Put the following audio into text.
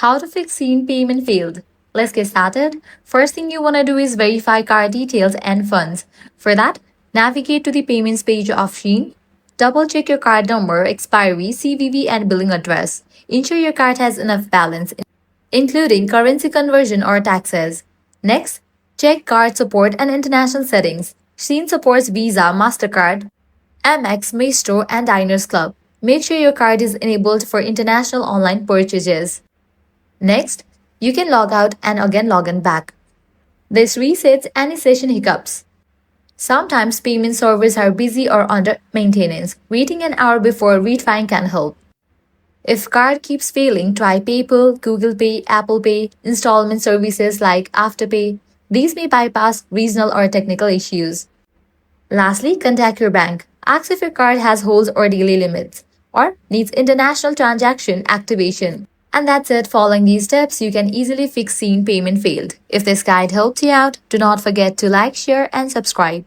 How to fix SHEIN payment failed. Let's get started. First thing you want to do is verify card details and funds. For that, navigate to the payments page of SHEIN. Double check your card number, expiry, CVV, and billing address. Ensure your card has enough balance, including currency conversion or taxes. Next, check card support and international settings. SHEIN supports Visa, MasterCard, Amex, Maestro, and Diners Club. Make sure your card is enabled for international online purchases. Next, you can log out and again log in back. This resets any session hiccups. Sometimes payment servers are busy or under maintenance. Waiting an hour before retrying can help. If card keeps failing, try PayPal, Google Pay, Apple Pay, installment services like Afterpay. These may bypass regional or technical issues. Lastly, contact your bank. Ask if your card has holds or daily limits or needs international transaction activation. And that's it. Following these steps, you can easily fix SHEIN payment failed. If this guide helped you out, do not forget to like, share, and subscribe.